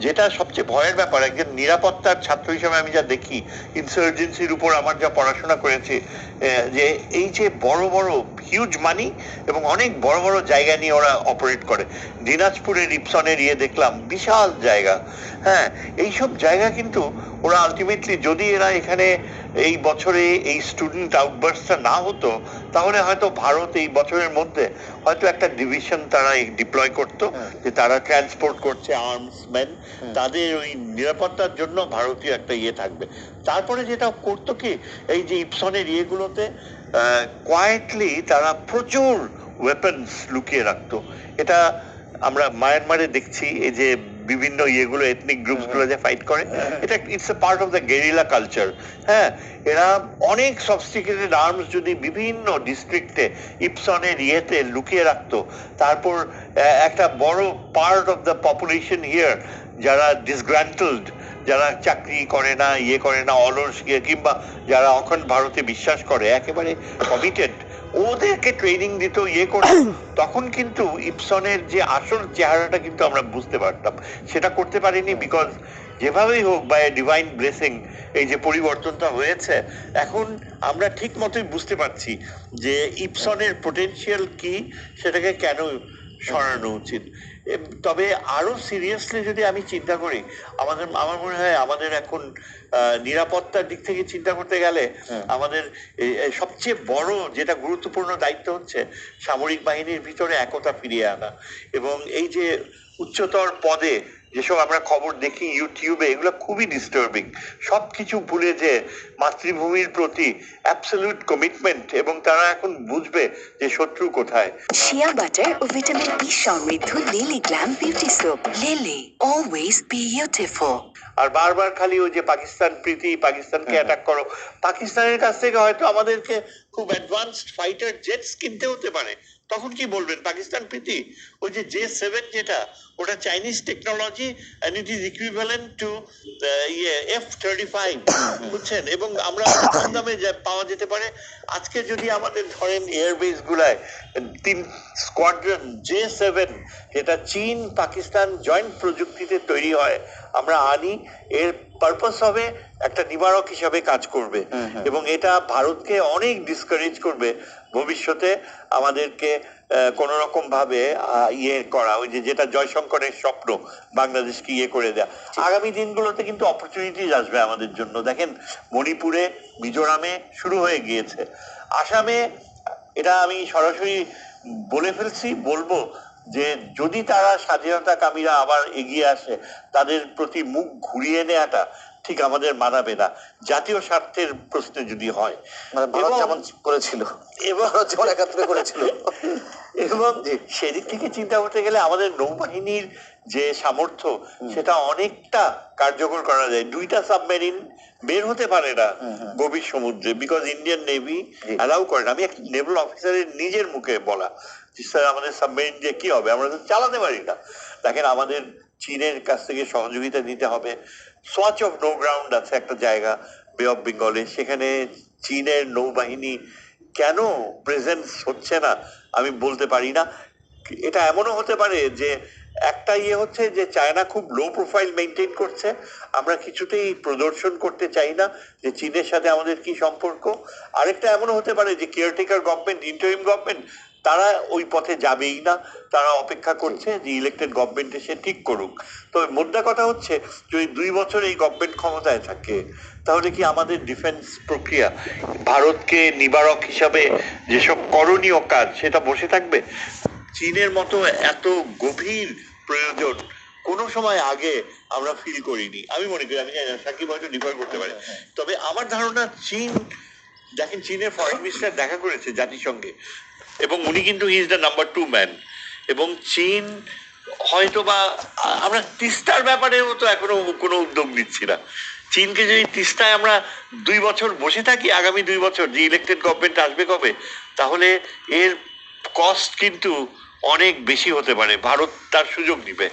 যেটা সবচেয়ে ভয়ের ব্যাপার, একজন নিরাপত্তার ছাত্র হিসেবে আমি যা দেখি, ইনসার্জেন্সির উপর আমার যা পড়াশোনা করেছি, যে এই যে বড় বড় হিউজ মানি এবং অনেক বড় বড় জায়গা নিয়ে ওরা অপারেট করে। দিনাজপুরের ইপসনের দেখলাম বিশাল জায়গা। হ্যাঁ, এইসব জায়গা কিন্তু ওরা আলটিমেটলি, যদি এরা এখানে এই বছরে এই স্টুডেন্ট আউটবার্সটা না হতো, তাহলে হয়তো ভারত এই বছরের মধ্যে হয়তো একটা ডিভিশন তারা ডিপ্লয় করতো, যে তারা ট্রান্সপোর্ট করছে আর্মস ম্যান, তাদের ওই নিরাপত্তার জন্য ভারতীয় একটা থাকবে। তারপরে যেটা করতো কি, এই যে ইপসনের গুলোতে কোয়াইটলি তারা প্রচুর ওয়েপন্স লুকিয়ে রাখতো। এটা আমরা মায়ানমারে দেখছি, এই যে বিভিন্ন গুলো এথনিক গ্রুপস গুলো যে ফাইট করে, এটা it's a part of the guerrilla culture. হ্যাঁ, এরা অনেক সফিস্টিকেটেড আর্মস যদি বিভিন্ন ডিস্ট্রিক্টে ইপসনের লুকিয়ে রাখতো, তারপর একটা বড় part of the population here যারা ডিসগ্রান্টলড, যারা চাকরি করে না, করে না, অলস কিংবা যারা অখণ্ড ভারতে বিশ্বাস করে, একেবারে কমিটেড, ওদেরকে ট্রেনিং দিত করে। তখন কিন্তু ইপসনের যে আসল চেহারাটা কিন্তু আমরা বুঝতে পারতাম। সেটা করতে পারিনি, বিকজ যেভাবেই হোক বাই ডিভাইন ব্লেসিং এই যে পরিবর্তনটা হয়েছে, এখন আমরা ঠিক মতোই বুঝতে পারছি যে ইপসনের পোটেনশিয়াল কি, সেটাকে কেন সরানো উচিত। তবে আরো সিরিয়াসলি যদি আমি চিন্তা করি, আমার মনে হয় আমাদের এখন নিরাপত্তার দিক থেকে চিন্তা করতে গেলে আমাদের সবচেয়ে বড় যেটা গুরুত্বপূর্ণ দায়িত্ব হচ্ছে সামরিক বাহিনীর ভিতরে একতা ফিরিয়ে আনা। এবং এই যে উচ্চতর পদে যেসব আমরা খবর দেখি ইউটিউবে, এগুলো খুবই ডিস্টার্বিং। সবকিছু ভুলে যে মাতৃভূমির প্রতি অ্যাবসলিউট কমিটমেন্ট, এবং তারা এখন বুঝবে যে শত্রু কোথায়। শিয়া বাটার ও ভিটামিন ই সমৃদ্ধ Lily glam beauty soap. Lily, always beautiful. আর বারবার খালি ওই যে পাকিস্তান প্রীতি, পাকিস্তানকে অ্যাটাক করো। পাকিস্তানের কাছ থেকে হয়তো আমাদেরকে খুব অ্যাডভান্সড ফাইটার জেটস কিনতে হতে পারে, তখন কি বলবেন পাকিস্তান প্রীতি? ওই যে J7 যেটা, ওটা Chinese technology, and it is equivalent to F-35, বুঝছেন? এবং আমরা কম দামে পাওয়া যেতে পারে। আজকে যদি আমাদের ধরেন এয়ারবেস গুলায় 3 স্কোয়াড্রন J7, যেটা চীন পাকিস্তান জয়েন্ট প্রযুক্তিতে তৈরি হয়, আমরা আনি, এর পারপাস হবে একটা নিবারক হিসাবে কাজ করবে, এবং এটা ভারতকে অনেক ডিসকারেজ করবে ভবিষ্যতে আমাদেরকে কোন রকম ভাবে করা, ওই যে যেটা জয়শঙ্করের স্বপ্ন, বাংলাদেশকে করে দেয়া। আগামী দিনগুলোতে কিন্তু অপরচুনিটিজ আসবে আমাদের জন্য। দেখেন, মণিপুরে, মিজোরামে শুরু হয়ে গিয়েছে, আসামে, এটা আমি সরাসরি বলে ফেলছি, বলবো যে যদি তারা স্বাধীনতাকামীরা আবার এগিয়ে আসে, তাদের প্রতি মুখ ঘুরিয়ে নেওয়াটা ঠিক আমাদের মানাবে না, জাতীয় স্বার্থের প্রশ্নে যদি হয়। যেমন করেছিল, এবং এবং সেদিক থেকে চিন্তা করতে গেলে আমাদের নৌবাহিনীর যে সামর্থ্য, সেটা অনেকটা কার্যকর করা যায়। 2টা সাবমেরিন বের হতে পারে না গভীর সমুদ্রে, বিকজ ইন্ডিয়ান নেভি অ্যালাউ করে না। আমি এক নেভাল অফিসারের নিজের মুখে বলা, স্যার আমাদের সাবমেরিন দিয়ে কি হবে, আমরা তো চালাতে পারি না। দেখেন, আমাদের চীনের কাছ থেকে সহযোগিতা নিতে হবে। সোয়াচ অফ নো গ্রাউন্ড আছে একটা জায়গা বে অফ বেঙ্গলে, সেখানে চীনের নৌবাহিনী কেন প্রেজেন্স হচ্ছে না আমি বলতে পারি না। এটা এমনও হতে পারে যে একটা হচ্ছে যে চায়না খুব লো প্রোফাইল মেনটেন করছে, আমরা কিছুতেই প্রদর্শন করতে চাই না যে চীনের সাথে আমাদের কি সম্পর্ক। আরেকটা এমনও হতে পারে যে কেয়ারটেকার গভর্নমেন্ট, ইন্টারিম গভর্নমেন্ট, তারা ওই পথে যাবেই না, তারা অপেক্ষা করছে যে ইলেক্টেড গভর্নমেন্ট এসে ঠিক করুক। তো মোদ্দা কথা হচ্ছে, যদি 2 বছর এই গভর্নমেন্ট ক্ষমতায় থাকে, তাহলে কি আমাদের ডিফেন্স প্রক্রিয়া ভারতকে নিবারক হিসাবে যেসব করণীয় কাজ, সেটা বসে থাকবে? চীনের মতো এত গভীর প্রয়োজন কোনো সময় আগে আমরা ফিল করিনি, আমি মনে করি। আমি জানি না, সাকিব হয়তো ডিফার করতে পারে, তবে আমার ধারণা চীন, দেখেন চীনের ফরেন মিনিস্টার দেখা করেছে জাতিসংঘে, এবং উনি কিন্তু he is the number 2 man. এবং চীন হয়তো বা, আমরা তিস্তার ব্যাপারেও তো এখনো কোনো উদ্যোগ নিচ্ছি না। চীনকে যদি তিস্তায় আমরা 2 বছর বসে থাকি, আগামী 2 বছর যে ইলেক্টেড গভর্নমেন্ট আসবে কবে, তাহলে এর কস্ট কিন্তু অনেক বেশি হতে পারে, ভারত তার সুযোগ নিবে।